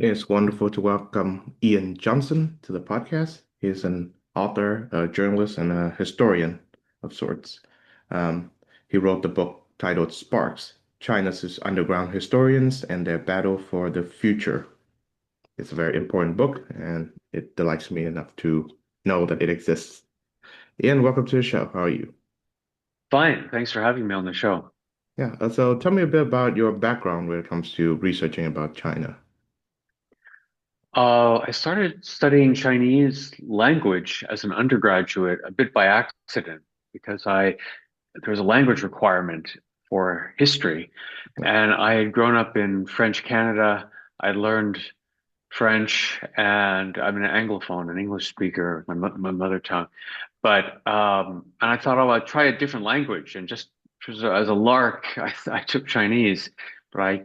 It's wonderful to welcome Ian Johnson to the podcast. He's an author, a journalist, and a historian of sorts. Um, he wrote the book titled Sparks, China's Underground Historians and Their Battle for the Future. It's a very important book, and it delights me enough to know that it exists. Ian, welcome to the show. How are you? Fine. Thanks for having me on the show. Yeah, so tell me a bit about your background when it comes to researching about China. I started studying Chinese language as an undergraduate a bit by accident because there was a language requirement for history, Yeah. and I had grown up in French Canada. I learned French, and I'm an Anglophone, an English speaker, my mother tongue. And I thought, oh, I'd try a different language, and just as a lark, I took Chinese. But I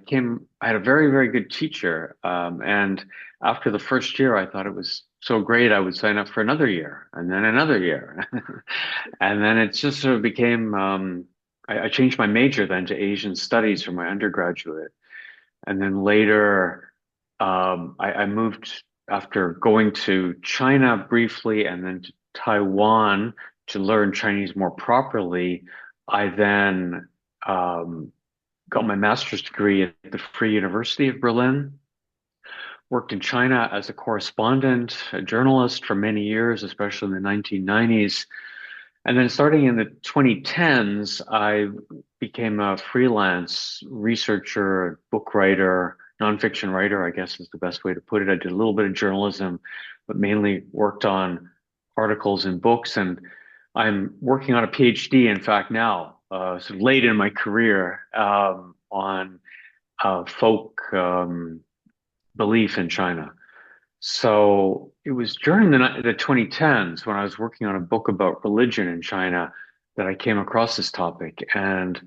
had a very, very good teacher. And after the first year, I thought it was so great, I would sign up for another year, and then another year, and then it just sort of became. I changed my major then to Asian studies for my undergraduate, and then later, I moved after going to China briefly and then to Taiwan to learn Chinese more properly. I then got my master's degree at the Free University of Berlin, worked in China as a correspondent, a journalist for many years, especially in the 1990s. And then starting in the 2010s, I became a freelance researcher, book writer, nonfiction writer, I guess is the best way to put it. I did a little bit of journalism, but mainly worked on articles and books. And I'm working on a PhD, in fact, now, sort of late in my career, on folk belief in China. So it was during the 2010s when I was working on a book about religion in China that I came across this topic and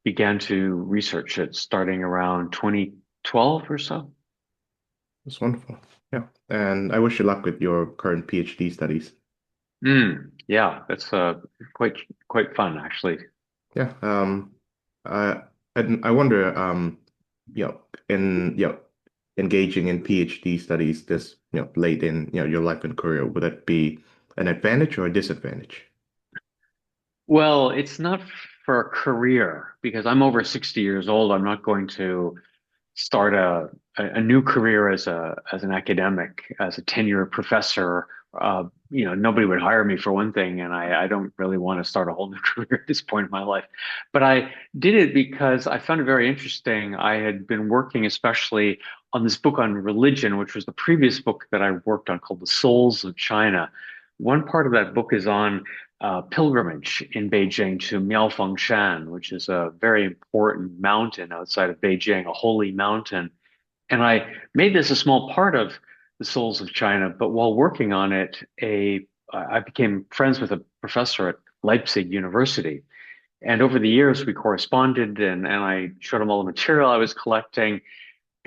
began to research it starting around 2012 or so. That's wonderful. Yeah. And I wish you luck with your current PhD studies. Yeah, that's quite quite fun actually. Yeah. I I wonder, you know, in engaging in PhD studies this, late in, your life and career, would that be an advantage or a disadvantage? Well, it's not for a career because I'm over 60 years old. I'm not going to start a new career as an academic, as a tenured professor. Nobody would hire me for one thing, and I don't really want to start a whole new career at this point in my life. But I did it because I found it very interesting. I had been working especially on this book on religion, which was the previous book that I worked on called The Souls of China. One part of that book is on pilgrimage in Beijing to Miaofangshan, which is a very important mountain outside of Beijing, a holy mountain. And I made this a small part of the Souls of China, but while working on it, I became friends with a professor at Leipzig University. And over the years, we corresponded and I showed him all the material I was collecting.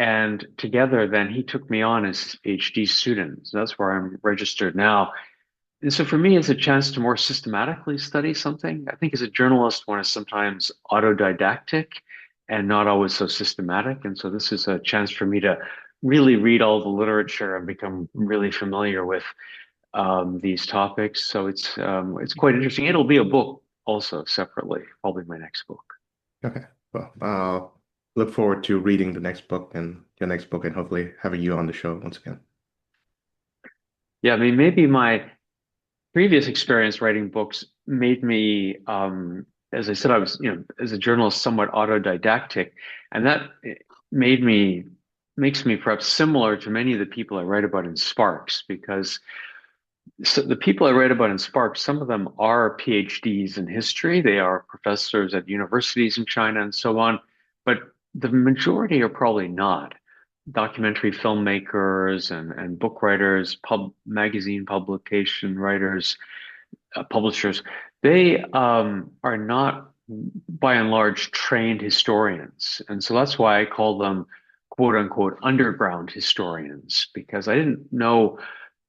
And together, then he took me on as his PhD student. So that's where I'm registered now. And so for me, it's a chance to more systematically study something. I think as a journalist, one is sometimes autodidactic and not always so systematic. And so this is a chance for me to really read all the literature and become really familiar with these topics. So it's quite interesting. It'll be a book also separately, probably my next book. Okay. Well, I'll look forward to reading the next book and your next book and hopefully having you on the show once again. Yeah, I mean, maybe my previous experience writing books made me, as I said, I was, as a journalist, somewhat autodidactic, and that made me makes me perhaps similar to many of the people I write about in Sparks, because the people I write about in Sparks, some of them are PhDs in history, they are professors at universities in China and so on, but the majority are probably not. Documentary filmmakers and book writers, magazine publication writers, publishers, they are not by and large trained historians. And so that's why I call them quote unquote underground historians, because I didn't know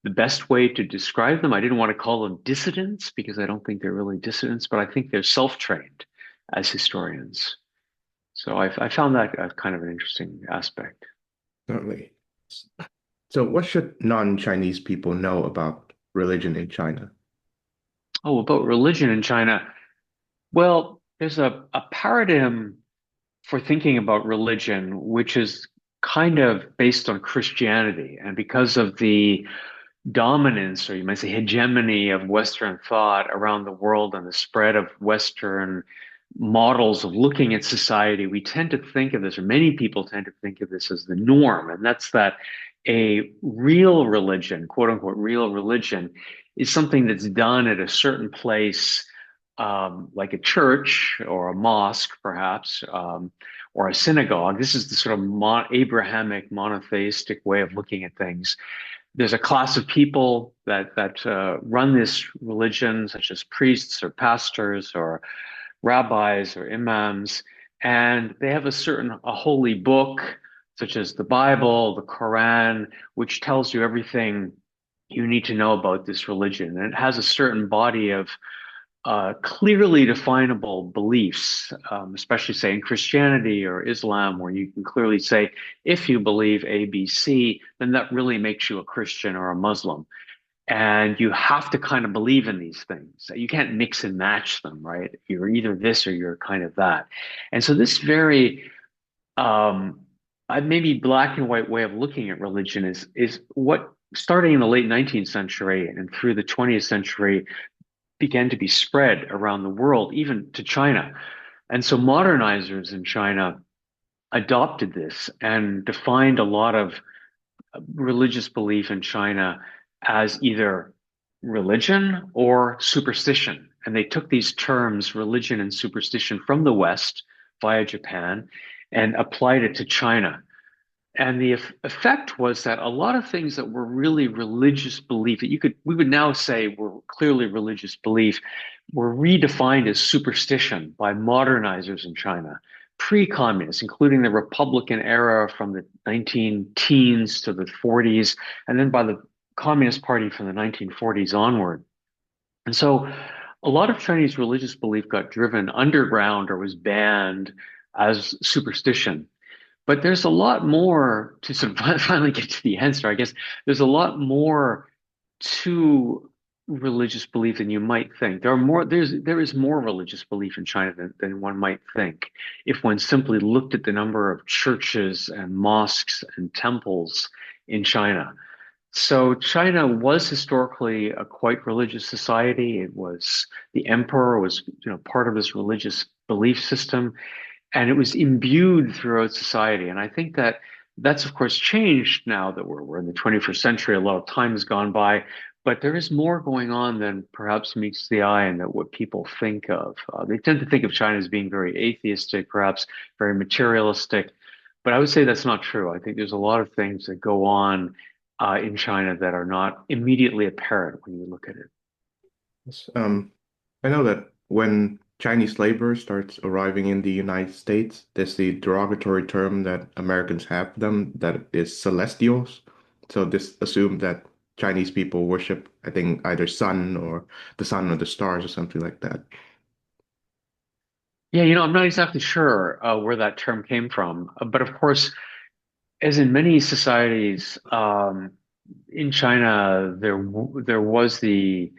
the best way to describe them. I didn't want to call them dissidents because I don't think they're really dissidents, but I think they're self-trained as historians. So I found that kind of an interesting aspect. Certainly. So, what should non-Chinese people know about religion in China? Oh, about religion in China. Well, there's a paradigm for thinking about religion, which is kind of based on Christianity. And because of the dominance, or you might say hegemony of Western thought around the world and the spread of Western models of looking at society, we tend to think of this, or many people tend to think of this as the norm. And that's that a real religion, quote unquote, real religion, is something that's done at a certain place, like a church or a mosque, perhaps, or a synagogue. This is the sort of Abrahamic monotheistic way of looking at things. There's a class of people that run this religion, such as priests or pastors or rabbis or imams, and they have a holy book, such as the Bible, the Quran, which tells you everything you need to know about this religion. And it has a certain body of clearly definable beliefs, especially say in Christianity or Islam, where you can clearly say, if you believe A, B, C, then that really makes you a Christian or a Muslim. And you have to kind of believe in these things. You can't mix and match them, right? You're either this or you're kind of that. And so this very um, maybe black and white way of looking at religion is what starting in the late 19th century and through the 20th century began to be spread around the world, even to China. And so modernizers in China adopted this and defined a lot of religious belief in China as either religion or superstition. And they took these terms, religion and superstition, from the West via Japan and applied it to China. And the effect was that a lot of things that were really religious belief that we would now say were clearly religious belief were redefined as superstition by modernizers in China, pre-communist, including the Republican era from the 19 teens to the 40s, and then by the Communist Party from the 1940s onward. And so a lot of Chinese religious belief got driven underground or was banned as superstition. But there's a lot more to sort of finally get to the answer. I guess there's a lot more to religious belief than you might think. There is more religious belief in China than one might think if one simply looked at the number of churches and mosques and temples in China. So China was historically a quite religious society. It was the emperor was, part of this religious belief system, and it was imbued throughout society. And I think that that's of course changed now that we're in the 21st century. A lot of time has gone by, but there is more going on than perhaps meets the eye and that what people think of. They tend to think of China as being very atheistic, perhaps very materialistic, but I would say that's not true. I think there's a lot of things that go on in China that are not immediately apparent when you look at it. Yes, I know that when Chinese labor starts arriving in the United States, there's the derogatory term that Americans have for them that is celestials. So this assumed that Chinese people worship, I think, either sun or the stars or something like that. Yeah, I'm not exactly sure where that term came from, but of course, as in many societies, in China, there was the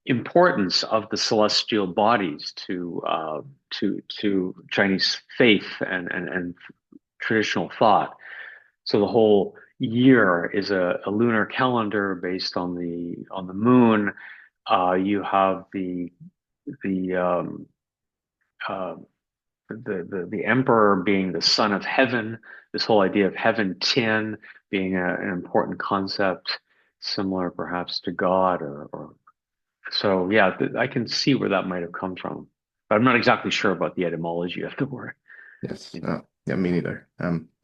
importance of the celestial bodies to Chinese faith and traditional thought. So the whole year is a lunar calendar based on the moon. You have the uh, the emperor being the son of heaven, this whole idea of heaven Tian being an important concept, similar perhaps to God or so. Yeah, I can see where that might have come from, but I'm not exactly sure about the etymology of the word. Yes. Yeah, me neither.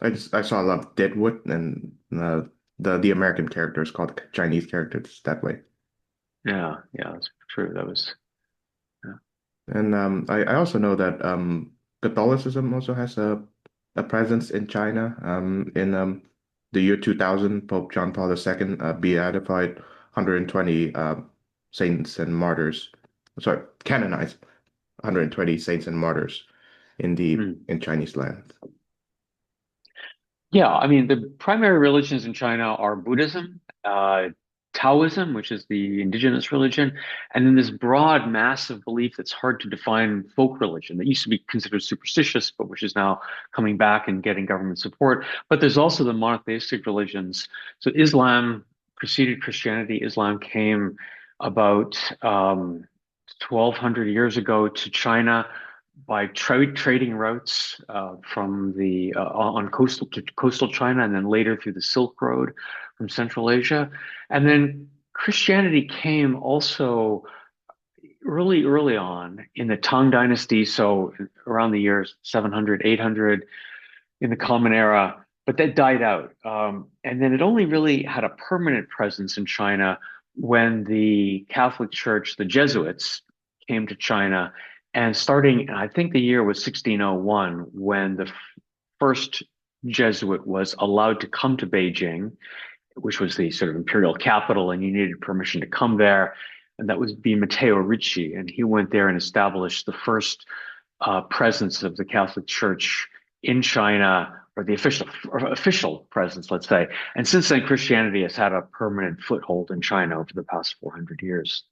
I saw a lot of Deadwood and the American characters called Chinese characters that way. Yeah, yeah, that's true. That was yeah. And I also know that Catholicism also has a presence in China. In the year 2000, Pope John Paul II beatified 120 saints and martyrs. Sorry, canonized 120 saints and martyrs Hmm. in Chinese land. Yeah, I mean, the primary religions in China are Buddhism, Taoism, which is the indigenous religion, and then this broad, massive belief that's hard to define folk religion that used to be considered superstitious, but which is now coming back and getting government support. But there's also the monotheistic religions. So Islam preceded Christianity. Islam came about 1,200 years ago to China by trading routes from the on coastal to coastal China, and then later through the Silk Road from Central Asia. And then Christianity came also early on in the Tang Dynasty, so around the years 700, 800 in the Common Era, but that died out. And then it only really had a permanent presence in China when the Catholic Church, the Jesuits, came to China. And starting, I think the year was 1601, when the first Jesuit was allowed to come to Beijing, which was the sort of imperial capital, and you needed permission to come there. And that would be Matteo Ricci. And he went there and established the first presence of the Catholic Church in China, or the official presence, let's say. And since then, Christianity has had a permanent foothold in China over the past 400 years.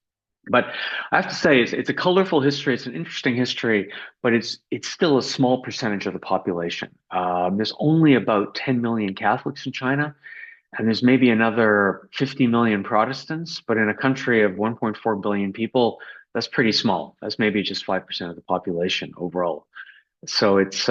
But I have to say, it's a colorful history. It's an interesting history, but it's still a small percentage of the population. There's only about 10 million Catholics in China, and there's maybe another 50 million Protestants. But in a country of 1.4 billion people, that's pretty small. That's maybe just 5% of the population overall. So it's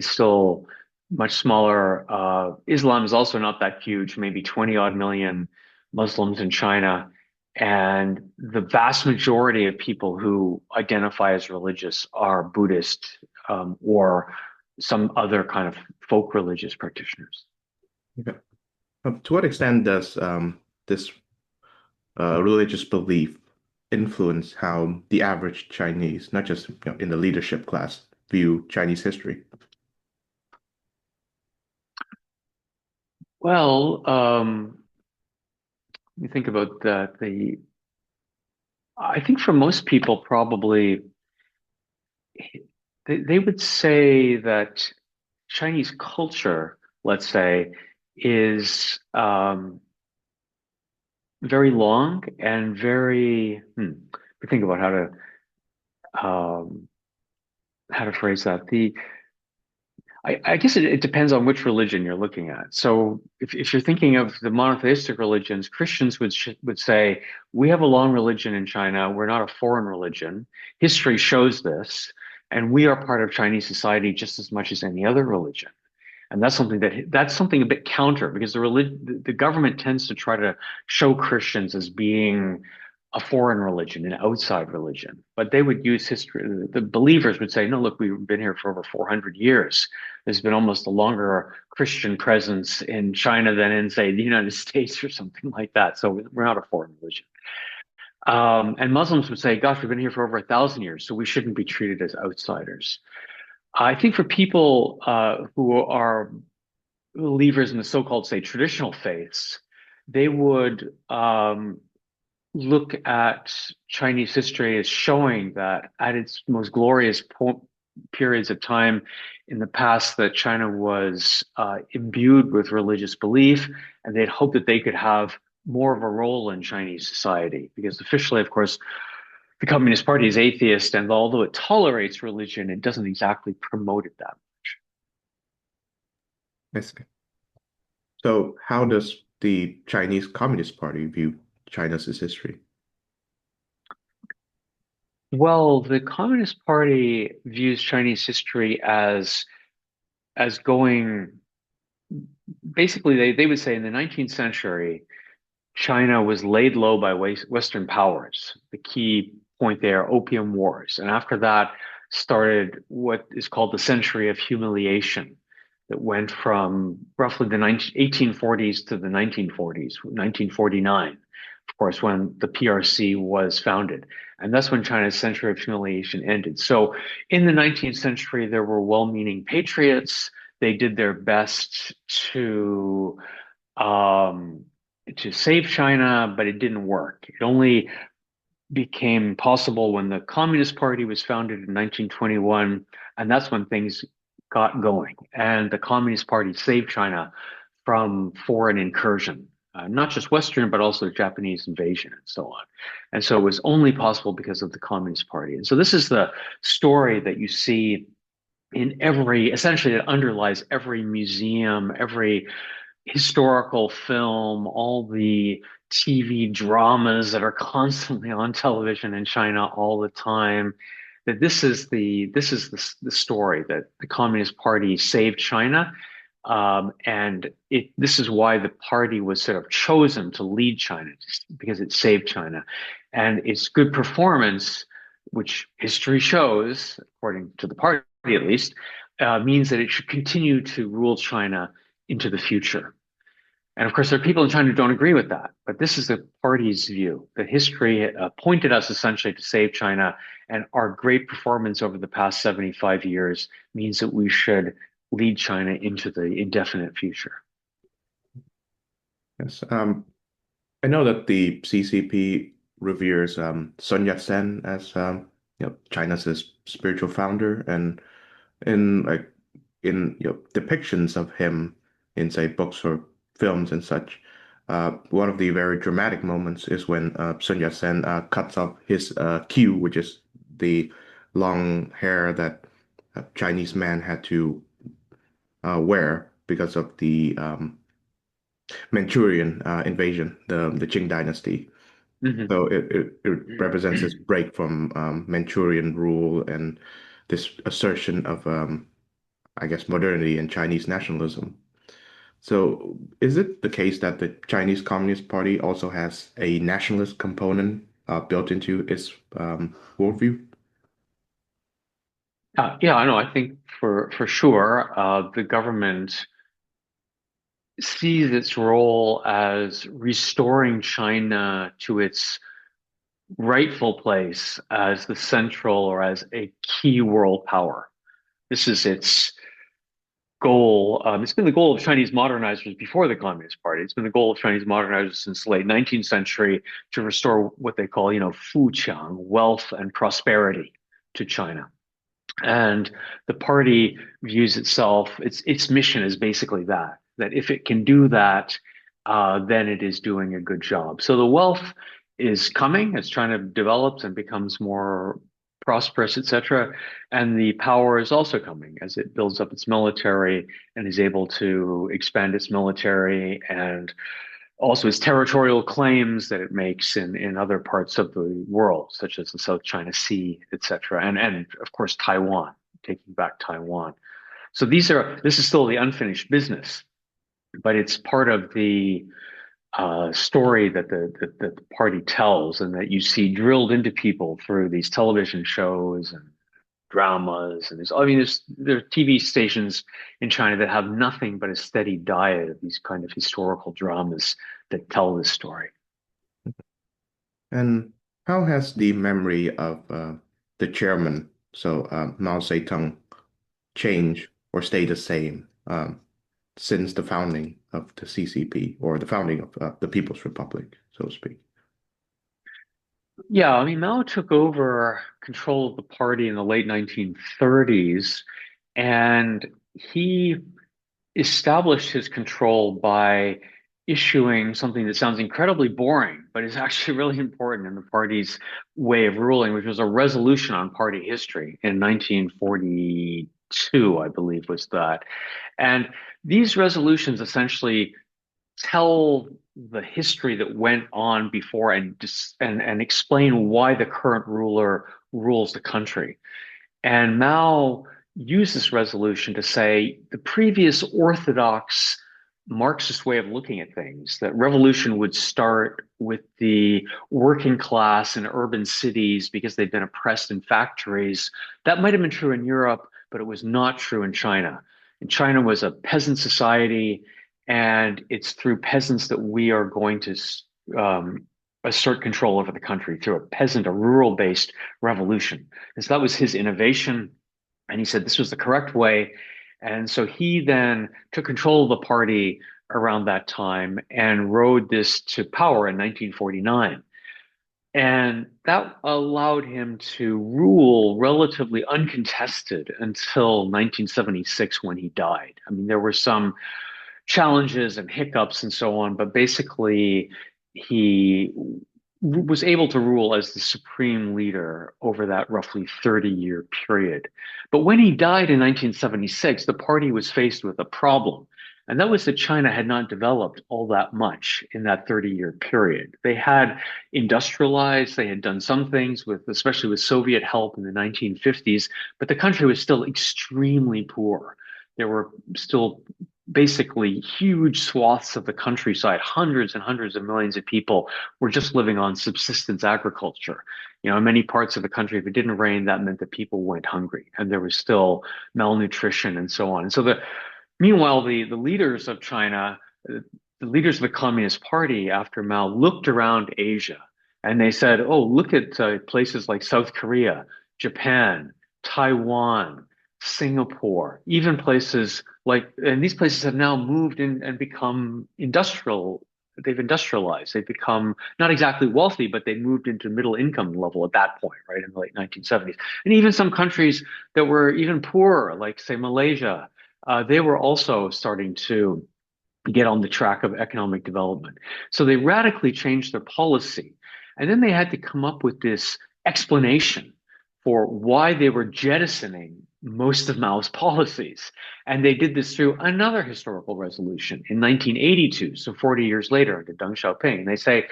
still much smaller. Islam is also not that huge, maybe 20 odd million Muslims in China. And the vast majority of people who identify as religious are Buddhist, or some other kind of folk religious practitioners. Okay. To what extent does this religious belief influence how the average Chinese, not just in the leadership class, view Chinese history? Well, you think about that. I think for most people, probably they would say that Chinese culture, let's say, is very long and very. Think about how to phrase that. I guess it depends on which religion you're looking at. So if you're thinking of the monotheistic religions, Christians would say, we have a long religion in China. We're not a foreign religion. History shows this, and we are part of Chinese society just as much as any other religion. And that's something a bit counter, because the government tends to try to show Christians as being a foreign religion, an outside religion. But they would use history. The believers would say, no, look, we've been here for over 400 years. There's been almost a longer Christian presence in China than in, say, the United States or something like that. So we're not a foreign religion. And Muslims would say, gosh, we've been here for over 1,000 years, so we shouldn't be treated as outsiders. I think for people who are believers in the so-called, say, traditional faiths, they would look at Chinese history as showing that at its most glorious periods of time in the past, that China was imbued with religious belief, and they'd hope that they could have more of a role in Chinese society. Because officially, of course, the Communist Party is atheist, and although it tolerates religion, it doesn't exactly promote it that much. I see. So how does the Chinese Communist Party view China's history? Well, the Communist Party views Chinese history as going basically they would say in the 19th century, China was laid low by Western powers. The key point there, Opium Wars. And after that started what is called the Century of Humiliation, that went from roughly the 1840s to the 1940s, 1949, of course, when the PRC was founded. And that's when China's Century of Humiliation ended. So in the 19th century, there were well-meaning patriots. They did their best um, to save China, but it didn't work. It only became possible when the Communist Party was founded in 1921, and that's when things got going, and the Communist Party saved China from foreign incursion, not just Western, but also Japanese invasion and so on. And so it was only possible because of the Communist Party. And so this is the story that you see in essentially it underlies every museum, every historical film, all the TV dramas that are constantly on television in China all the time. That this is the story that the Communist Party saved China, and this is why the party was sort of chosen to lead China because it saved China, and its good performance, which history shows, according to the party at least, means that it should continue to rule China into the future. And of course, there are people in China who don't agree with that. But this is the party's view that history appointed us essentially to save China. And our great performance over the past 75 years means that we should lead China into the indefinite future. Yes. I know that the CCP reveres Sun Yat-sen as China's spiritual founder, and in depictions of him in say books or films and such. One of the very dramatic moments is when Sun Yat-sen cuts off his queue, which is the long hair that a Chinese man had to wear because of the Manchurian invasion, the Qing dynasty. Hmm. So it represents this break from Manchurian rule and this assertion of, I guess, modernity and Chinese nationalism. So is it the case that the Chinese Communist Party also has a nationalist component built into its worldview? Yeah, I know. I think for sure, the government sees its role as restoring China to its rightful place as the central or as a key world power. This is its goal. It's been the goal of Chinese modernizers before the Communist Party. It's been the goal of Chinese modernizers since the late 19th century to restore what they call, fuqiang, wealth and prosperity to China. And the party views its mission is basically that if it can do that, then it is doing a good job. So the wealth is coming as China develops and becomes more prosperous, etc. And the power is also coming as it builds up its military and is able to expand its military and also its territorial claims that it makes in other parts of the world, such as the South China Sea, etc., and of course Taiwan, taking back Taiwan. So this is still the unfinished business, but it's part of the story that the party tells, and that you see drilled into people through these television shows and dramas. And there are TV stations in China that have nothing but a steady diet of these kind of historical dramas that tell this story. And how has the memory of the chairman, so Mao Zedong, changed or stayed the same since the founding of the CCP or the founding of the People's Republic, so to speak? Yeah, I mean, Mao took over control of the party in the late 1930s, and he established his control by issuing something that sounds incredibly boring, but is actually really important in the party's way of ruling, which was a resolution on party history in 1942, I believe was that. And these resolutions essentially tell the history that went on before and explain why the current ruler rules the country. And Mao used this resolution to say the previous orthodox Marxist way of looking at things, that revolution would start with the working class in urban cities because they'd been oppressed in factories. That might have been true in Europe, but it was not true in China. And China was a peasant society, and it's through peasants that we are going to assert control over the country through a rural-based revolution. And so that was his innovation. And he said this was the correct way. And so he then took control of the party around that time and rode this to power in 1949. And that allowed him to rule relatively uncontested until 1976 when he died. I mean, there were some challenges and hiccups and so on, but basically he was able to rule as the supreme leader over that roughly 30-year period. But when he died in 1976, the party was faced with a problem. And that was that China had not developed all that much in that 30-year period. They had industrialized, they had done some things with, especially with Soviet help in the 1950s, but the country was still extremely poor. There were still basically huge swaths of the countryside, hundreds and hundreds of millions of people were just living on subsistence agriculture. You know, in many parts of the country, if it didn't rain, that meant that people went hungry and there was still malnutrition and so on. And so meanwhile, the leaders of China, the leaders of the Communist Party after Mao looked around Asia and they said, oh, look at places like South Korea, Japan, Taiwan, Singapore, even places like, and these places have now moved in and become industrial. They've industrialized. They've become not exactly wealthy, but they moved into middle income level at that point, right, in the late 1970s. And even some countries that were even poorer, like say Malaysia, they were also starting to get on the track of economic development. So they radically changed their policy. And then they had to come up with this explanation for why they were jettisoning most of Mao's policies. And they did this through another historical resolution in 1982, so 40 years later, under Deng Xiaoping. And they say,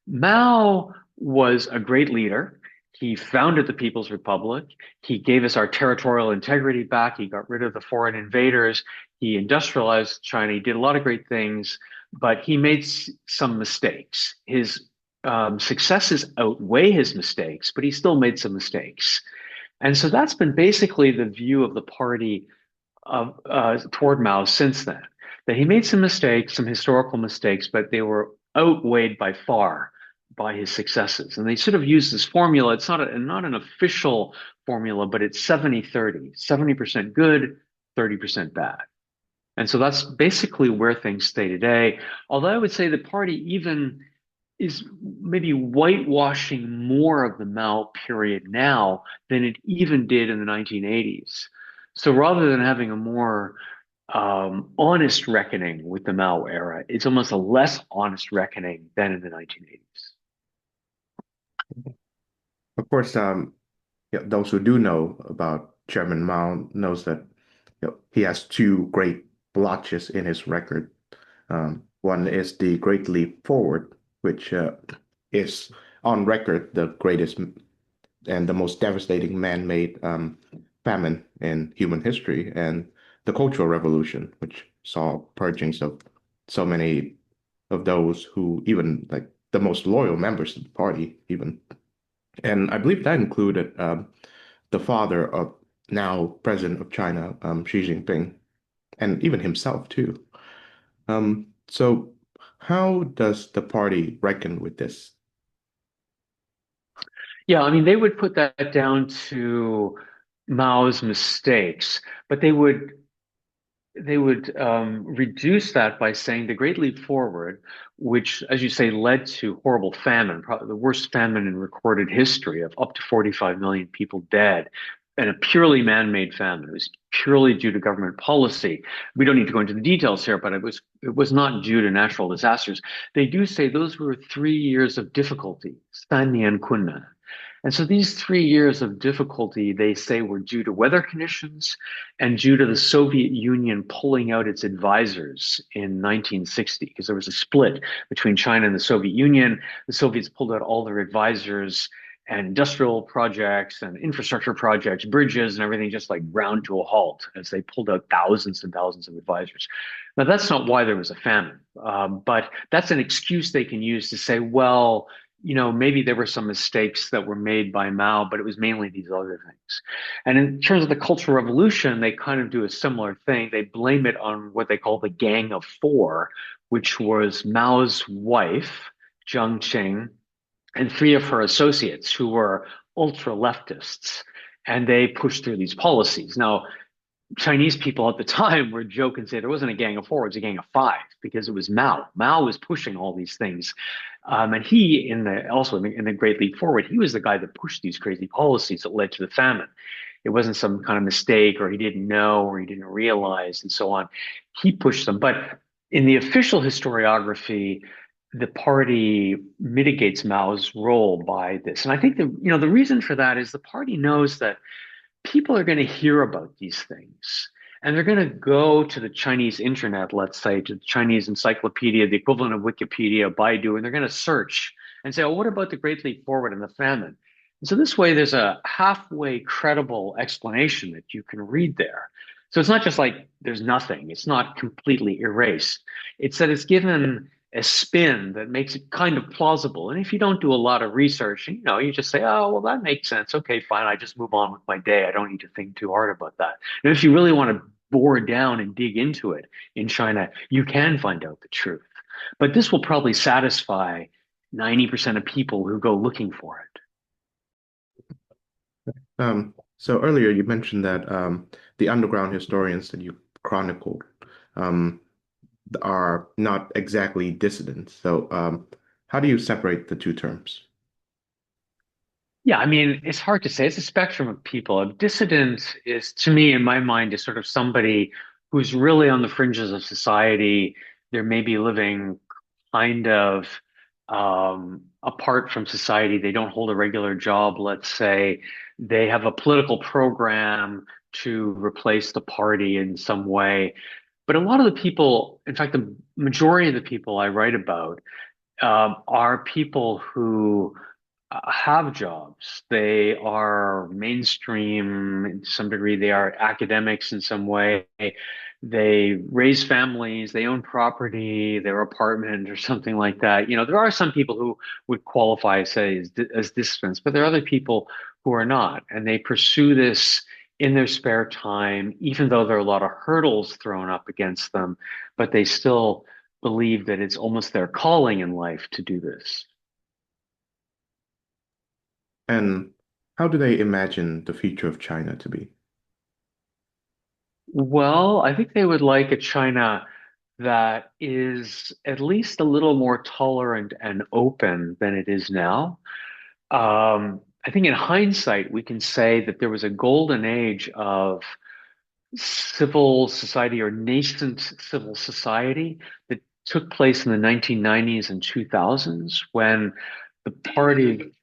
Mao was a great leader. He founded the People's Republic. He gave us our territorial integrity back. He got rid of the foreign invaders. He industrialized China. He did a lot of great things, but he made some mistakes. His successes outweigh his mistakes, but he still made some mistakes. And so that's been basically the view of the party toward Mao since then, that he made some mistakes, some historical mistakes, but they were outweighed by far by his successes. And they sort of use this formula. It's not an official formula, but it's 70-30, 70% good, 30% bad. And so that's basically where things stay today. Although I would say the party even is maybe whitewashing more of the Mao period now than it even did in the 1980s. So rather than having a more honest reckoning with the Mao era, it's almost a less honest reckoning than in the 1980s. Of course, yeah, those who do know about Chairman Mao knows that he has two great blotches in his record. One is the Great Leap Forward, which is on record the greatest and the most devastating man-made famine in human history, and the Cultural Revolution, which saw purgings of so many of those who even like the most loyal members of the party, even. And I believe that included the father of now President of China, Xi Jinping, and even himself too. So how does the party reckon with this? Yeah, I mean, they would put that down to Mao's mistakes, but they would reduce that by saying the Great Leap Forward, which, as you say, led to horrible famine, probably the worst famine in recorded history of up to 45 million people dead, and a purely man-made famine. It was purely due to government policy. We don't need to go into the details here, but it was not due to natural disasters. They do say those were 3 years of difficulty, 3年困难. And so these 3 years of difficulty, they say, were due to weather conditions and due to the Soviet Union pulling out its advisors in 1960, because there was a split between China and the Soviet Union. The Soviets pulled out all their advisors, and industrial projects and infrastructure projects, bridges and everything just like ground to a halt as they pulled out thousands and thousands of advisors. Now, that's not why there was a famine, but that's an excuse they can use to say, well, maybe there were some mistakes that were made by Mao, but it was mainly these other things. And in terms of the Cultural Revolution, they kind of do a similar thing. They blame it on what they call the Gang of Four, which was Mao's wife, Jiang Qing, and three of her associates who were ultra leftists. And they pushed through these policies. Now, Chinese people at the time were joke and say there wasn't a gang of four, it was a gang of five because it was Mao. Mao was pushing all these things. And he, in the Great Leap Forward, he was the guy that pushed these crazy policies that led to the famine. It wasn't some kind of mistake or he didn't know or he didn't realize and so on. He pushed them. But in the official historiography, the party mitigates Mao's role by this. And I think the reason for that is the party knows that people are going to hear about these things and they're going to go to the Chinese internet, let's say, to the Chinese encyclopedia, the equivalent of Wikipedia, Baidu, and they're going to search and say, oh, what about the Great Leap Forward and the famine? And so this way, there's a halfway credible explanation that you can read there. So it's not just like there's nothing. It's not completely erased. It's that it's given a spin that makes it kind of plausible. And if you don't do a lot of research, you just say, oh, well, that makes sense. Okay, fine. I just move on with my day. I don't need to think too hard about that. And if you really want to bore down and dig into it in China, you can find out the truth. But this will probably satisfy 90% of people who go looking for it. So earlier you mentioned that the underground historians that you chronicled um, are not exactly dissidents. So how do you separate the two terms? Yeah, I mean, it's hard to say. It's a spectrum of people. A dissident is, to me, in my mind, is sort of somebody who's really on the fringes of society. They're maybe living kind of apart from society. They don't hold a regular job, let's say. They have a political program to replace the party in some way. But a lot of the people, in fact, the majority of the people I write about, are people who have jobs. They are mainstream to some degree. They are academics in some way. They raise families. They own property, their apartment or something like that. There are some people who would qualify, say, as dissidents, but there are other people who are not, and they pursue this in their spare time, even though there are a lot of hurdles thrown up against them, but they still believe that it's almost their calling in life to do this. And how do they imagine the future of China to be? Well, I think they would like a China that is at least a little more tolerant and open than it is now. I think in hindsight, we can say that there was a golden age of civil society or nascent civil society that took place in the 1990s and 2000s when the party,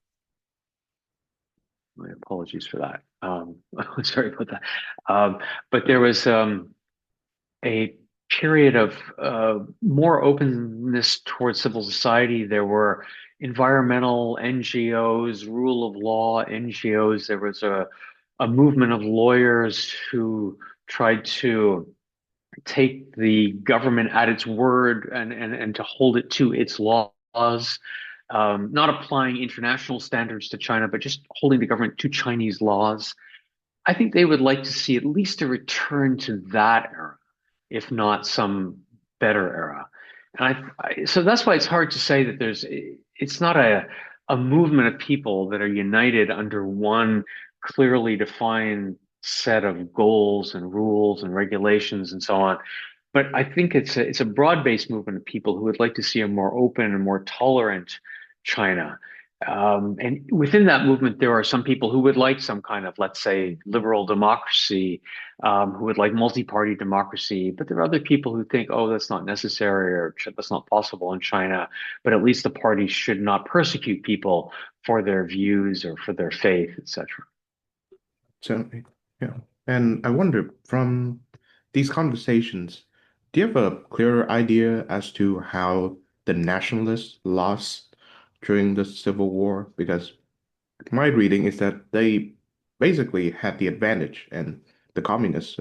my apologies for that. Sorry about that. But there was a period of more openness towards civil society. There were environmental NGOs, rule of law NGOs. There was a movement of lawyers who tried to take the government at its word and to hold it to its laws, not applying international standards to China, but just holding the government to Chinese laws. I think they would like to see at least a return to that era, if not some better era. And so that's why it's hard to say that it's not a movement of people that are united under one clearly defined set of goals and rules and regulations and so on. But I think it's a broad-based movement of people who would like to see a more open and more tolerant China. And within that movement, there are some people who would like some kind of, let's say, liberal democracy, who would like multi-party democracy. But there are other people who think, oh, that's not necessary or that's not possible in China. But at least the party should not persecute people for their views or for their faith, etc. So, yeah. And I wonder from these conversations, do you have a clearer idea as to how the nationalists lost during the Civil War? Because my reading is that they basically had the advantage and the communists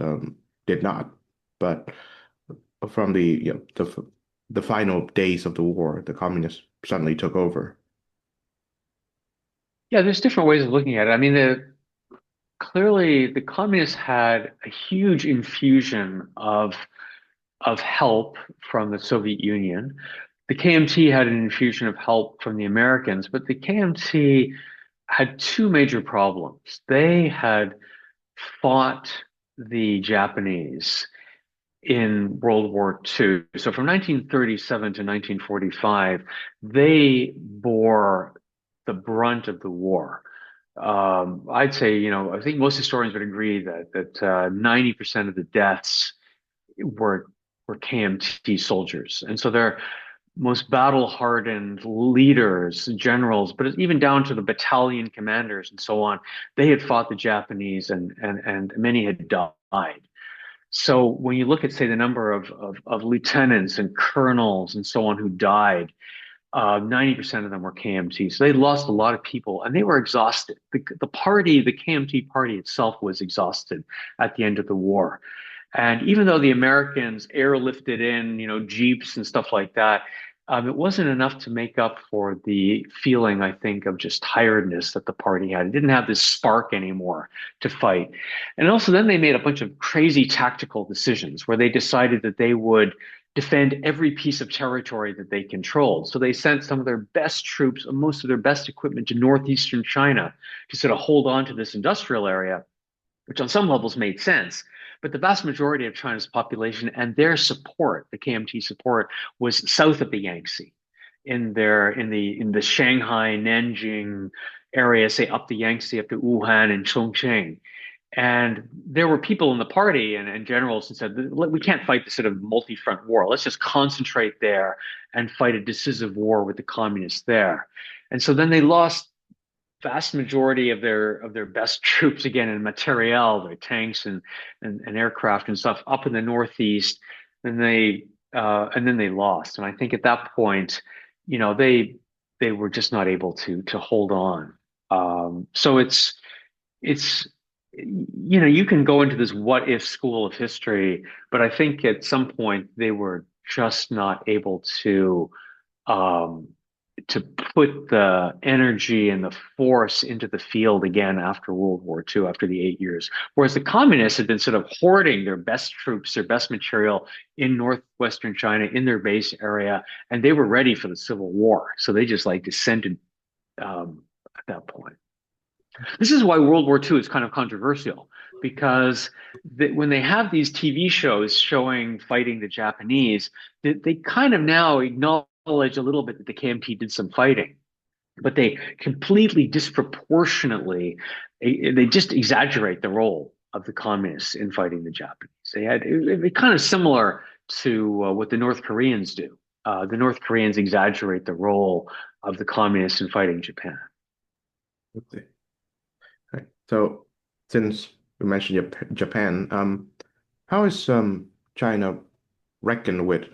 did not. But from the final days of the war, the communists suddenly took over. Yeah, there's different ways of looking at it. I mean, clearly the communists had a huge infusion of help from the Soviet Union. The KMT had an infusion of help from the Americans, but the KMT had two major problems. They had fought the Japanese in World War II. So from 1937 to 1945, they bore the brunt of the war. I'd say, I think most historians would agree that 90% of the deaths were were KMT soldiers, and so they're most battle-hardened leaders, generals, but even down to the battalion commanders and so on, they had fought the Japanese, and many had died. So when you look at, say, the number of lieutenants and colonels and so on who died, 90% of them were KMT. So they lost a lot of people and they were exhausted. The party, the KMT party itself was exhausted at the end of the war. And even though the Americans airlifted in, jeeps and stuff like that, it wasn't enough to make up for the feeling, I think, of just tiredness that the party had. It didn't have this spark anymore to fight. And also, then they made a bunch of crazy tactical decisions where they decided that they would defend every piece of territory that they controlled. So they sent some of their best troops, most of their best equipment to northeastern China to sort of hold on to this industrial area, which on some levels made sense. But the vast majority of China's population and their support, the KMT support, was south of the Yangtze, in the Shanghai, Nanjing area, say up the Yangtze, up to Wuhan and Chongqing. And there were people in the party and generals who said, we can't fight this sort of multi-front war. Let's just concentrate there and fight a decisive war with the communists there. And so then they lost vast majority of their best troops again in materiel, their tanks and aircraft and stuff up in the Northeast. And then they lost. And I think at that point, they were just not able to hold on. So it's you can go into this what if school of history, but I think at some point they were just not able um, to put the energy and the force into the field again after World War II, after the 8 years. Whereas the communists had been sort of hoarding their best troops, their best material in northwestern China, in their base area, and they were ready for the Civil War. So they just like descended at that point. This is why World War II is kind of controversial because when they have these TV shows showing fighting the Japanese, they kind of now acknowledge a little bit that the KMT did some fighting, but they completely disproportionately, they just exaggerate the role of the communists in fighting the Japanese. They had it kind of similar to what the North Koreans do. The North Koreans exaggerate the role of the communists in fighting Japan. Okay. Right. So since we mentioned Japan, how is China reckoned with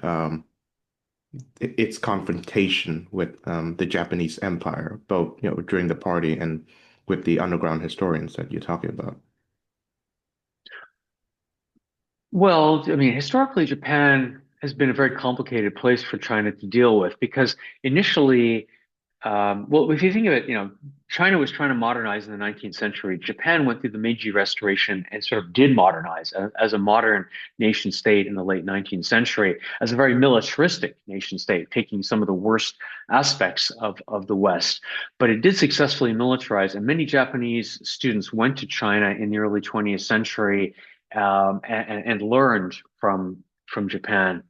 its confrontation with the Japanese Empire, both during the party and with the underground historians that you're talking about? Well, I mean, historically, Japan has been a very complicated place for China to deal with because initially, well, if you think of it, China was trying to modernize in the 19th century. Japan went through the Meiji Restoration and sort of did modernize as a modern nation state in the late 19th century, as a very militaristic nation state, taking some of the worst aspects of the West. But it did successfully militarize, and many Japanese students went to China in the early 20th century and learned from Japan.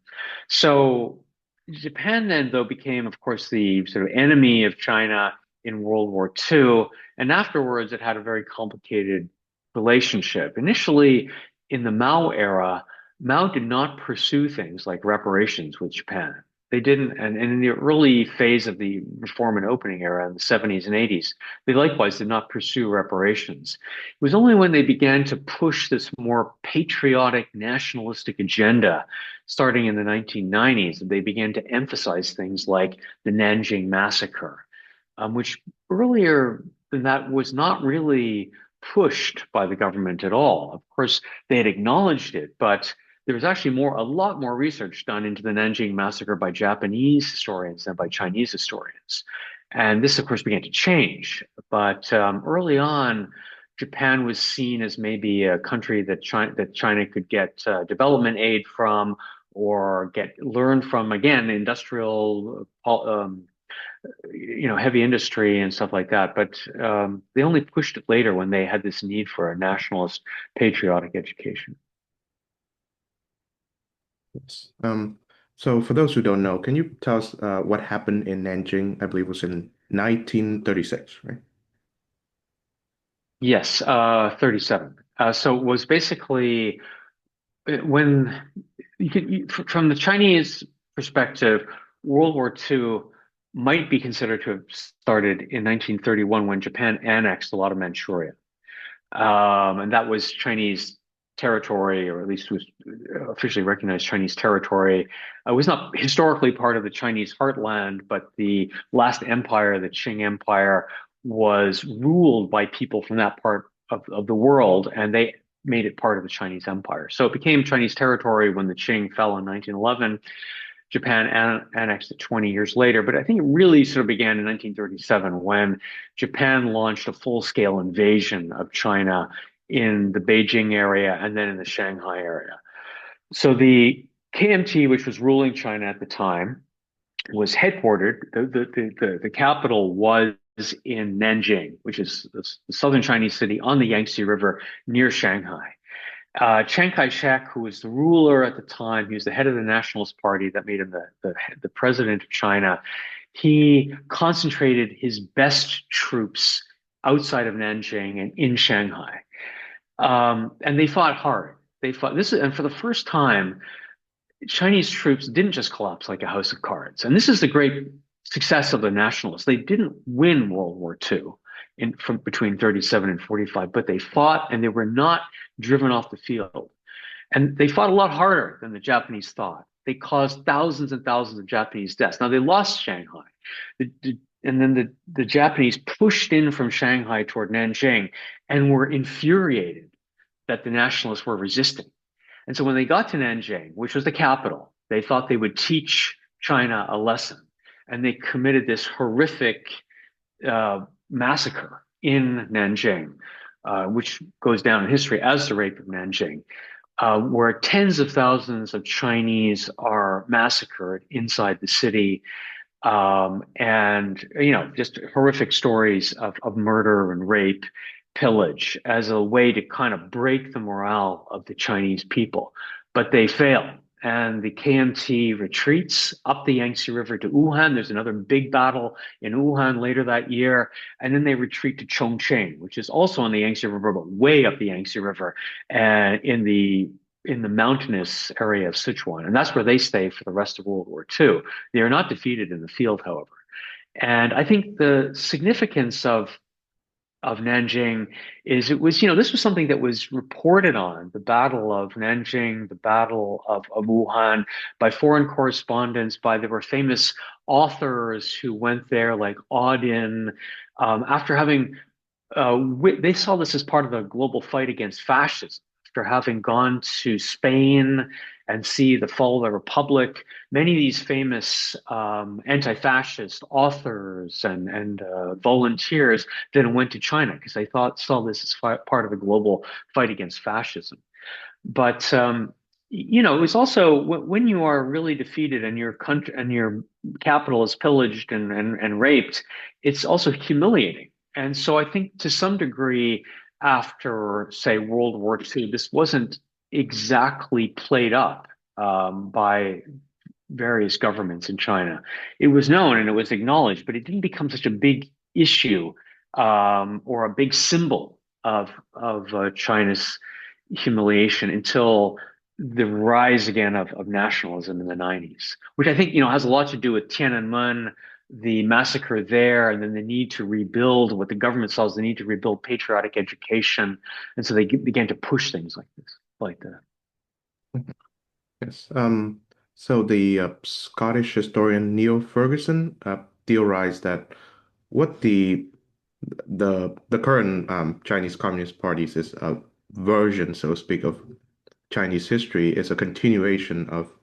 So Japan then, though, became, of course, the sort of enemy of China in World War II, and afterwards it had a very complicated relationship. Initially, in the Mao era, Mao did not pursue things like reparations with Japan. They didn't, and in the early phase of the reform and opening era in the 70s and 80s, they likewise did not pursue reparations. It was only when they began to push this more patriotic, nationalistic agenda, starting in the 1990s, that they began to emphasize things like the Nanjing massacre, which earlier than that was not really pushed by the government at all. Of course, they had acknowledged it, but there was actually a lot more research done into the Nanjing massacre by Japanese historians than by Chinese historians. And this, of course, began to change. But early on, Japan was seen as maybe a country that China could get development aid from or learn from, again, industrial heavy industry and stuff like that. But they only pushed it later when they had this need for a nationalist, patriotic education. Yes. So for those who don't know, can you tell us what happened in Nanjing? I believe it was in 1936, right? Yes, 37. So it was basically when from the Chinese perspective, World War II might be considered to have started in 1931 when Japan annexed a lot of Manchuria. And that was Chinese territory, or at least was officially recognized Chinese territory. It was not historically part of the Chinese heartland, but the last empire, the Qing Empire, was ruled by people from that part of the world, and they made it part of the Chinese Empire. So it became Chinese territory when the Qing fell in 1911. Japan annexed it 20 years later, but I think it really sort of began in 1937 when Japan launched a full-scale invasion of China in the Beijing area and then in the Shanghai area. So the KMT, which was ruling China at the time, was headquartered. The capital was in Nanjing, which is the southern Chinese city on the Yangtze River near Shanghai. Chiang Kai-shek, who was the ruler at the time, he was the head of the Nationalist Party that made him the president of China. He concentrated his best troops outside of Nanjing and in Shanghai. And they fought hard. They fought this, and for the first time, Chinese troops didn't just collapse like a house of cards. And this is the great success of the nationalists. They didn't win World War II from between 37 and 45, but they fought and they were not driven off the field. And they fought a lot harder than the Japanese thought. They caused thousands and thousands of Japanese deaths. Now they lost Shanghai. And then the Japanese pushed in from Shanghai toward Nanjing and were infuriated that the nationalists were resisting. And so when they got to Nanjing, which was the capital, they thought they would teach China a lesson. And they committed this horrific massacre in Nanjing, which goes down in history as the rape of Nanjing, where tens of thousands of Chinese are massacred inside the city. And, just horrific stories of murder and rape, pillage as a way to kind of break the morale of the Chinese people. But they fail. And the KMT retreats up the Yangtze River to Wuhan. There's another big battle in Wuhan later that year. And then they retreat to Chongqing, which is also on the Yangtze River, but way up the Yangtze River and in the mountainous area of Sichuan. And that's where they stay for the rest of World War II. They are not defeated in the field, however. And I think the significance of Nanjing is it was, this was something that was reported on, the Battle of Nanjing, the Battle of Wuhan, by foreign correspondents, there were famous authors who went there, like Auden, after having, they saw this as part of the global fight against fascism. After having gone to Spain and see the fall of the Republic, many of these famous anti-fascist authors and volunteers then went to China because they saw this as part of the global fight against fascism. But it was also when you are really defeated and your country and your capital is pillaged and raped, it's also humiliating. And so I think to some degree, after say World War II, this wasn't exactly played up by various governments in China. It was known and it was acknowledged, but it didn't become such a big issue or a big symbol of China's humiliation until the rise again of nationalism in the 90s, which I think has a lot to do with Tiananmen, the massacre there, and then the need to rebuild what the government saw as the need to rebuild patriotic education, and so they began to push things like this, like that. Yes. So the Scottish historian Neil Ferguson theorized that what the current Chinese Communist parties is a version, so to speak, of Chinese history is a continuation of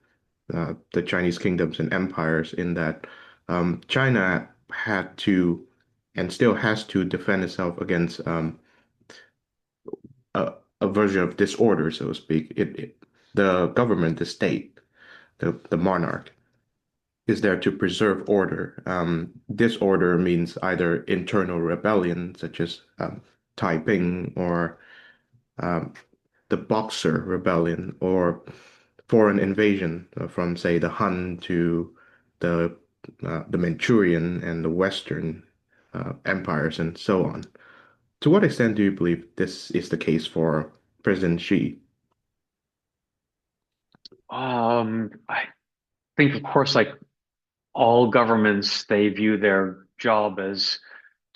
the Chinese kingdoms and empires in that China had to and still has to defend itself against a, a version of disorder, so to speak. The government, the state, the monarch. is there to preserve order. Disorder means either internal rebellion, such as Taiping, or um, the Boxer Rebellion, or foreign invasion from, say, the Han to the the Manchurian and the Western empires, and so on. To what extent do you believe this is the case for President Xi? I think, of course, like all governments, they view their job as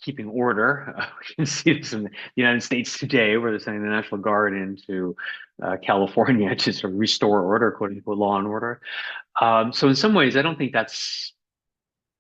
keeping order. We can see this in the United States today, where they're sending the National Guard into California to sort of restore order, quote unquote, law and order. So in some ways, I don't think that's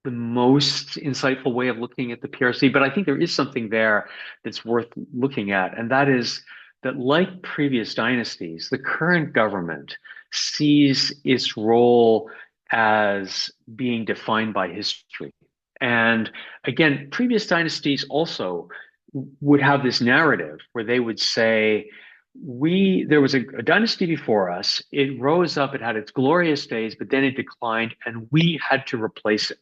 the most insightful way of looking at the PRC, but I think there is something there that's worth looking at, and that is that, like previous dynasties, the current government sees its role as being defined by history. And again, previous dynasties also would have this narrative where they would say, there was a dynasty before us, it rose up, it had its glorious days, but then it declined, and we had to replace it.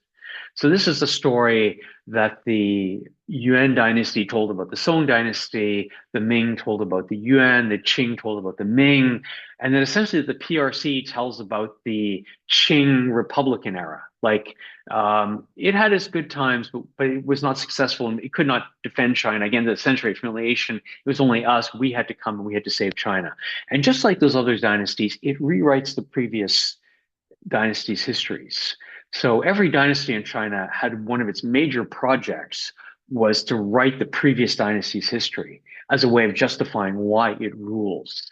So this is the story that the Yuan dynasty told about the Song dynasty, the Ming told about the Yuan, the Qing told about the Ming, and then essentially the PRC tells about the Qing Republican era. Like it had its good times, but it was not successful, and it could not defend China. Again, the century of humiliation. It was only us. We had to come and we had to save China. And just like those other dynasties, it rewrites the previous dynasties' histories. So every dynasty in China had one of its major projects was to write the previous dynasty's history as a way of justifying why it rules.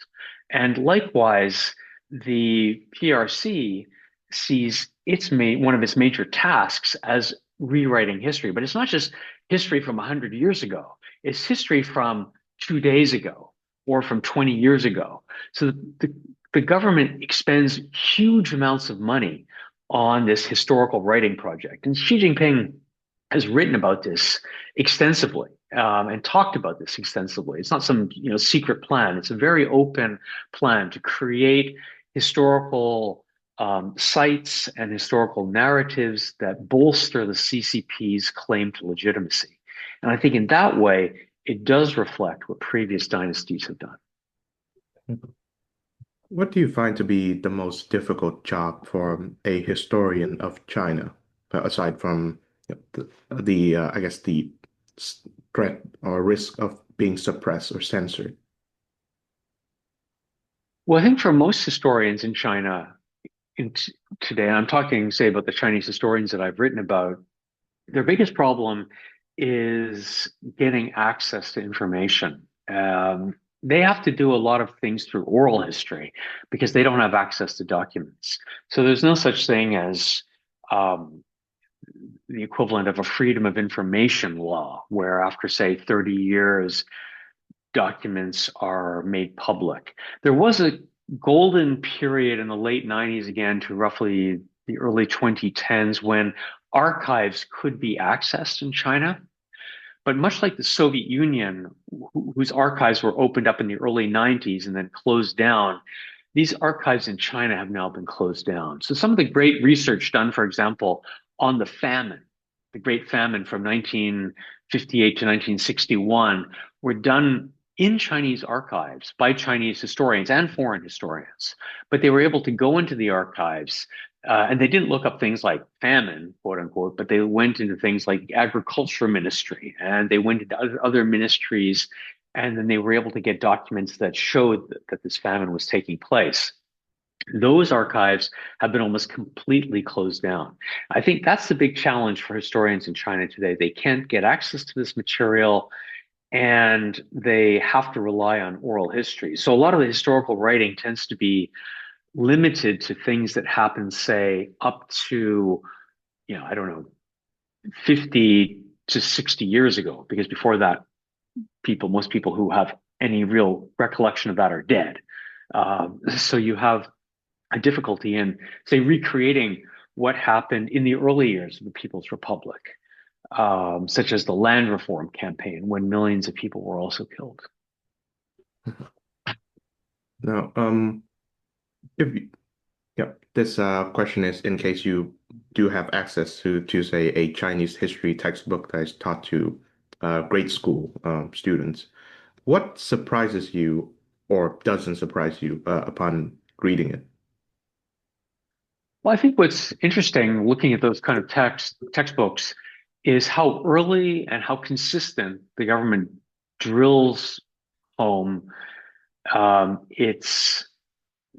And likewise, the PRC sees one of its major tasks as rewriting history. But it's not just history from 100 years ago. It's history from 2 days ago or from 20 years ago. So the government expends huge amounts of money on this historical writing project. And Xi Jinping has written about this extensively and talked about this extensively. It's not some secret plan. It's a very open plan to create historical sites and historical narratives that bolster the CCP's claim to legitimacy. And I think in that way, it does reflect what previous dynasties have done. What do you find to be the most difficult job for a historian of China, aside from I guess the threat or risk of being suppressed or censored? Well, I think for most historians in China today, I'm talking, say, about the Chinese historians that I've written about, their biggest problem is getting access to information. They have to do a lot of things through oral history because they don't have access to documents. So there's no such thing as the equivalent of a freedom of information law, where after, say, 30 years, documents are made public. There was a golden period in the late 90s, again, to roughly the early 2010s, when archives could be accessed in China. But much like the Soviet Union, whose archives were opened up in the early 90s and then closed down, these archives in China have now been closed down. So some of the great research done, for example, on the famine, the Great Famine from 1958 to 1961, were done in Chinese archives by Chinese historians and foreign historians. But they were able to go into the archives and they didn't look up things like famine, quote unquote, but they went into things like agriculture ministry and they went into other ministries. And then they were able to get documents that showed that this famine was taking place. Those archives have been almost completely closed down. I think that's the big challenge for historians in China today. They can't get access to this material and they have to rely on oral history. So a lot of the historical writing tends to be limited to things that happen, say, up to, I don't know, 50 to 60 years ago, because before that, most people who have any real recollection of that are dead. So you have a difficulty in, say, recreating what happened in the early years of the People's Republic, such as the land reform campaign, when millions of people were also killed. Now, if Yep. This question is in case you do have access to say a Chinese history textbook that is taught to grade school students. What surprises you or doesn't surprise you upon reading it? Well, I think what's interesting looking at those kind of textbooks is how early and how consistent the government drills home its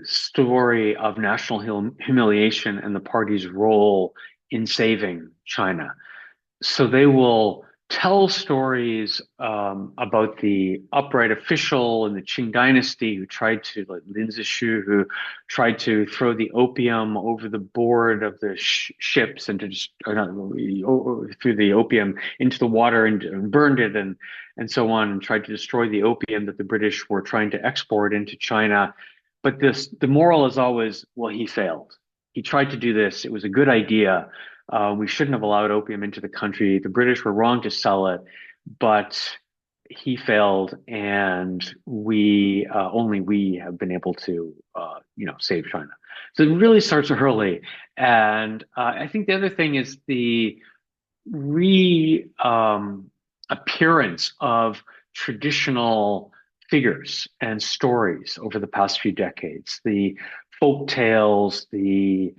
story of national humiliation and the party's role in saving China. So they will tell stories about the upright official in the Qing dynasty who tried to, like Lin Zexu, who tried to throw the opium over the board of the ships and to just, or not, threw the opium into the water and burned it and so on, and tried to destroy the opium that the British were trying to export into China. But the moral is always, well, he failed. He tried to do this. It was a good idea. We shouldn't have allowed opium into the country. The British were wrong to sell it, but he failed, and we only we have been able to, save China. So it really starts early, and I think the other thing is the re appearance of traditional figures and stories over the past few decades. The folk tales, the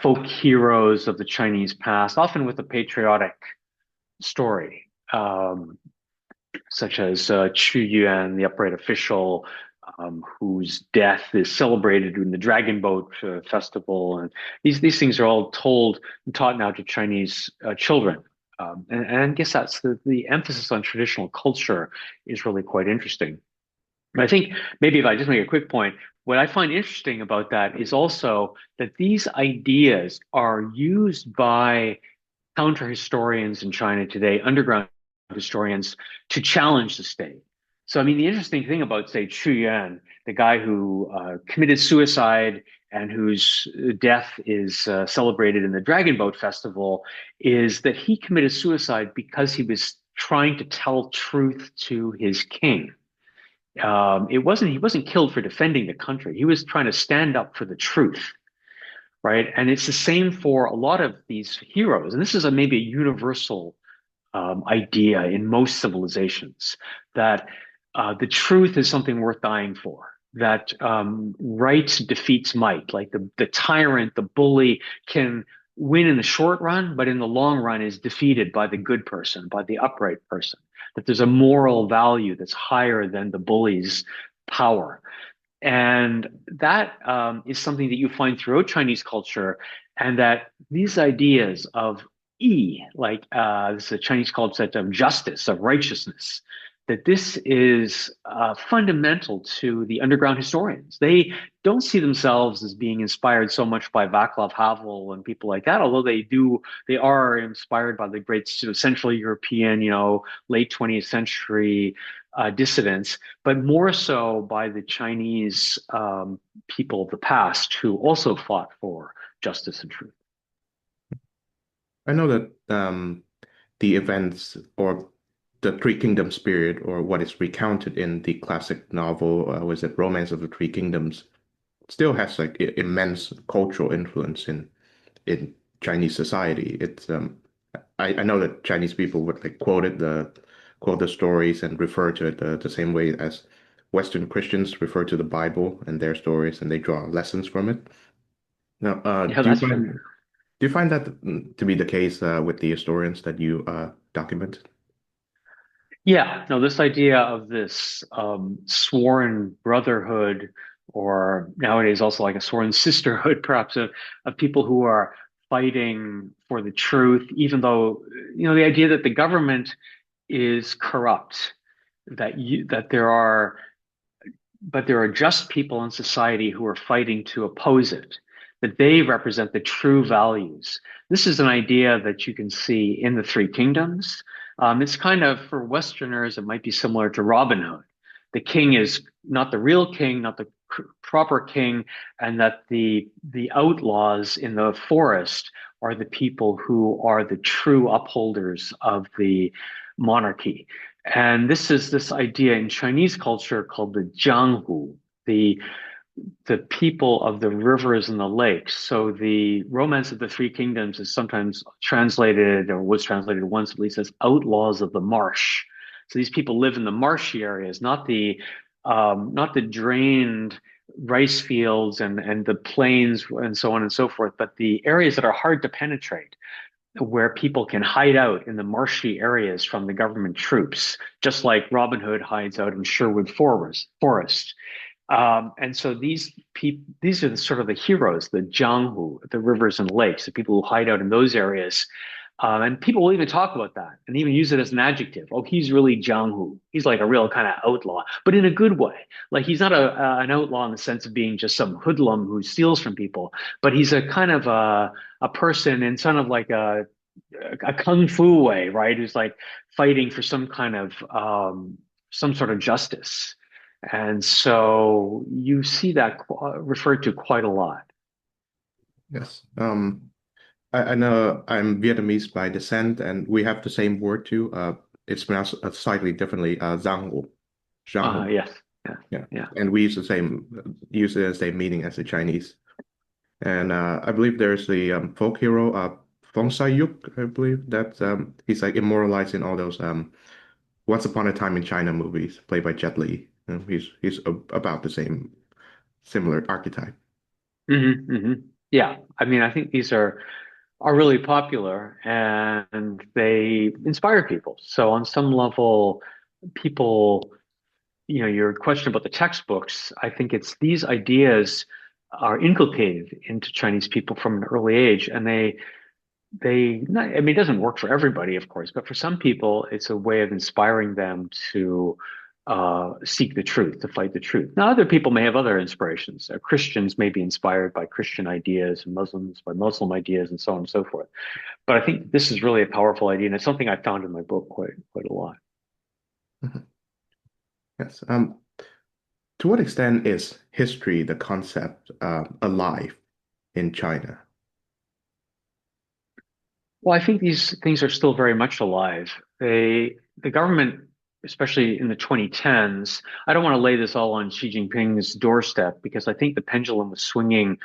folk heroes of the Chinese past, often with a patriotic story, such as Qu Yuan, the upright official, whose death is celebrated in the Dragon Boat Festival, and these things are all told and taught now to Chinese children. And I guess that's the emphasis on traditional culture is really quite interesting. But I think maybe if I just make a quick point, what I find interesting about that is also that these ideas are used by counter historians in China today, underground historians, to challenge the state. So, I mean, the interesting thing about, say, Qu Yuan, the guy who committed suicide and whose death is celebrated in the Dragon Boat Festival, is that he committed suicide because he was trying to tell truth to his king. He wasn't killed for defending the country. He was trying to stand up for the truth, right? And it's the same for a lot of these heroes. And this is maybe a universal idea in most civilizations that the truth is something worth dying for. That right defeats might. Like the tyrant, the bully can win in the short run, but in the long run is defeated by the good person, by the upright person. That there's a moral value that's higher than the bully's power. And that is something that you find throughout Chinese culture, and that these ideas of like this is a Chinese concept of justice, of righteousness, that this is fundamental to the underground historians. They don't see themselves as being inspired so much by Václav Havel and people like that, although they are inspired by the great sort of Central European, late 20th century dissidents, but more so by the Chinese people of the past who also fought for justice and truth. I know that the events or the Three Kingdoms period, or what is recounted in the classic novel, was it Romance of the Three Kingdoms, still has like immense cultural influence in Chinese society. It's I know that Chinese people would like quote the stories and refer to it the same way as Western Christians refer to the Bible and their stories, and they draw lessons from it. Now, Yeah, that's true. do you find that to be the case with the historians that you document? Yeah, no, this idea of this sworn brotherhood, or nowadays also like a sworn sisterhood, perhaps, of people who are fighting for the truth, even though, the idea that the government is corrupt, that there are just people in society who are fighting to oppose it, that they represent the true values. This is an idea that you can see in the Three Kingdoms. It's kind of, for Westerners, it might be similar to Robin Hood. The king is not the real king, not the proper king, and that the outlaws in the forest are the people who are the true upholders of the monarchy. And this is this idea in Chinese culture called the Jianghu, the the people of the rivers and the lakes. So the Romance of the Three Kingdoms is sometimes translated, or was translated once at least, as outlaws of the marsh. So these people live in the marshy areas, not the drained rice fields and the plains and so on and so forth, but the areas that are hard to penetrate, where people can hide out in the marshy areas from the government troops, just like Robin Hood hides out in Sherwood Forest. And so these are the sort of the heroes, the Jianghu, the rivers and lakes, the people who hide out in those areas. And people will even talk about that and even use it as an adjective. Oh, he's really Jianghu. He's like a real kind of outlaw, but in a good way. Like he's not an outlaw in the sense of being just some hoodlum who steals from people, but he's a kind of a person in sort of like a kung fu way, right? Who's like fighting for some kind of some sort of justice. And so you see that referred to quite a lot. Yes. I know I'm Vietnamese by descent, and we have the same word too. It's pronounced slightly differently, Zhanghu. Zhanghu. Yes, yeah, Yeah. yeah. And we use it as the same meaning as the Chinese. And I believe there's the folk hero, Fong Sai-yuk, I believe that he's like immortalized in all those Once Upon a Time in China movies, played by Jet Li. He's about the same, similar archetype. Yeah, I mean, I think these are really popular and they inspire people. So on some level, people, your question about the textbooks, I think it's these ideas are inculcated into Chinese people from an early age, and I mean, it doesn't work for everybody, of course, but for some people, it's a way of inspiring them to seek the truth, to fight the truth. Now, other people may have other inspirations. Christians may be inspired by Christian ideas, and Muslims by Muslim ideas, and so on and so forth. But I think this is really a powerful idea, and it's something I found in my book quite a lot. Mhm. Yes. To what extent is history, the concept, alive in China? Well, I think these things are still very much alive. The government, especially in the 2010s, I don't want to lay this all on Xi Jinping's doorstep because I think the pendulum was swinging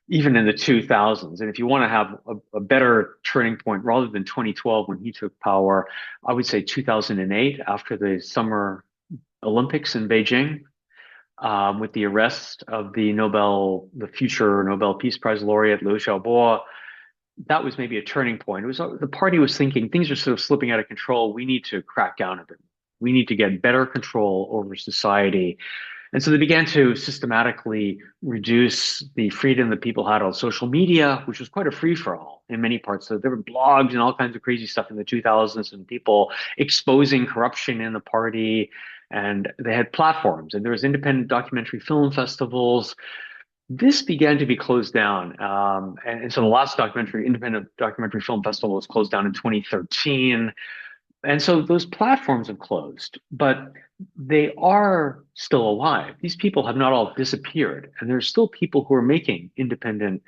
even in the 2000s. And if you want to have a better turning point rather than 2012 when he took power, I would say 2008 after the Summer Olympics in Beijing. With the arrest of the future Nobel Peace Prize laureate Liu Xiaobo, that was maybe a turning point. It was the party was thinking things are sort of slipping out of control. We need to crack down a bit. We need to get better control over society. And so they began to systematically reduce the freedom that people had on social media, which was quite a free for all in many parts. So there were blogs and all kinds of crazy stuff in the 2000s and people exposing corruption in the party. And they had platforms and there was independent documentary film festivals. This began to be closed down. And so the last independent documentary film festival was closed down in 2013. And so those platforms have closed, but they are still alive. These people have not all disappeared. And there's still people who are making independent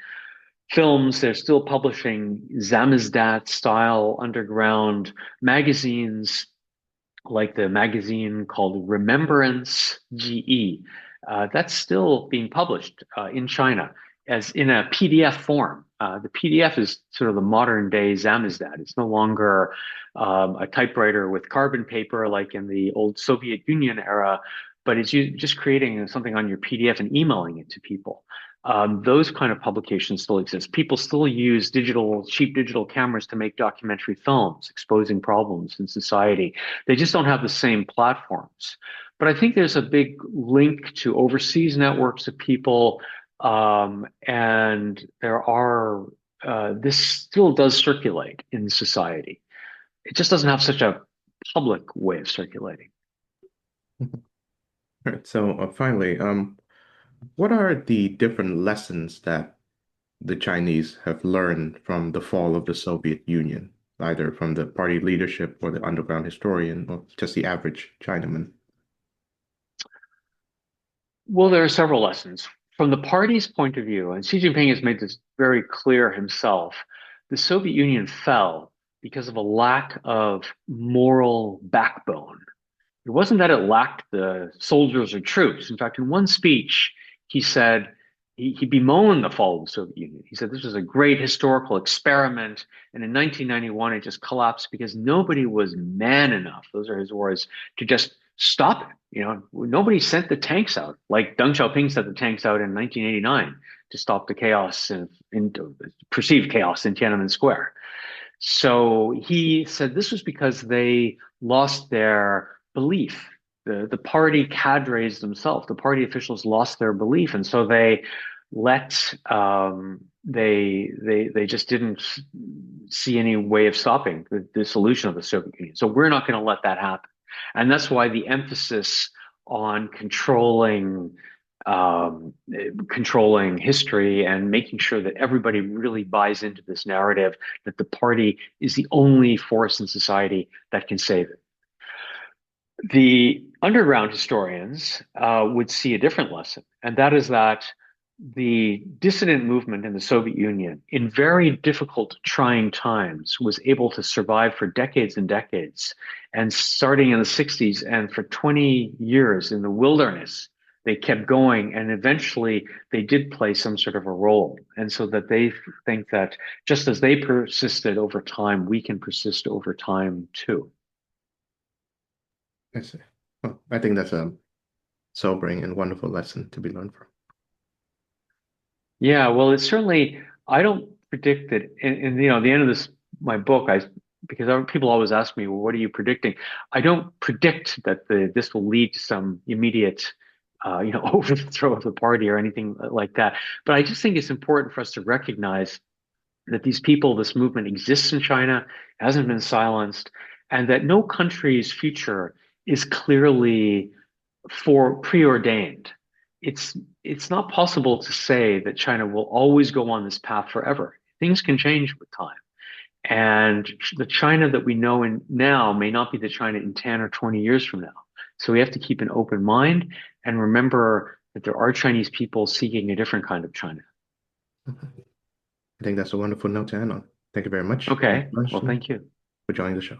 films. They're still publishing Samizdat style underground magazines, like the magazine called Remembrance GE. That's still being published in China as in a PDF form. The PDF is sort of the modern day Samizdat. It's no longer a typewriter with carbon paper like in the old Soviet Union era, but it's just creating something on your PDF and emailing it to people. Those kind of publications still exist. People still use cheap digital cameras to make documentary films exposing problems in society. They just don't have the same platforms. But I think there's a big link to overseas networks of people, and this still does circulate in society. It just doesn't have such a public way of circulating. Mhm. All right. So finally, what are the different lessons that the Chinese have learned from the fall of the Soviet Union, either from the party leadership or the underground historian or just the average Chinaman? Well, there are several lessons. From the party's point of view, and Xi Jinping has made this very clear himself, the Soviet Union fell because of a lack of moral backbone. It wasn't that it lacked the soldiers or troops. In fact, in one speech, he said he bemoaned the fall of the Soviet Union. He said this was a great historical experiment, and in 1991 it just collapsed because nobody was man enough. Those are his words, to just stop it. Nobody sent the tanks out like Deng Xiaoping sent the tanks out in 1989 to stop the chaos and perceived chaos in Tiananmen Square. So he said this was because they lost their belief. The party cadres themselves, the party officials lost their belief, and so they let they just didn't see any way of stopping the dissolution of the Soviet Union. So we're not going to let that happen, and that's why the emphasis on controlling history and making sure that everybody really buys into this narrative that the party is the only force in society that can save it. The underground historians would see a different lesson, and that is that the dissident movement in the Soviet Union, in very difficult, trying times, was able to survive for decades and decades. And starting in the 60s and for 20 years in the wilderness, they kept going, and eventually they did play some sort of a role. And so that they think that just as they persisted over time, we can persist over time too. I see. Well, I think that's a sobering and wonderful lesson to be learned from. Yeah, well, it's certainly, I don't predict that the end of my book, because people always ask me, well, what are you predicting? I don't predict that this will lead to some immediate, overthrow of the party or anything like that. But I just think it's important for us to recognize that these people, this movement exists in China, hasn't been silenced, and that no country's future is clearly preordained. It's not possible to say that China will always go on this path forever. Things can change with time. And the China that we know in now may not be the China in 10 or 20 years from now. So we have to keep an open mind and remember that there are Chinese people seeking a different kind of China. I think that's a wonderful note to end on. Thank you very much, Okay. Well, thank you. for joining the show.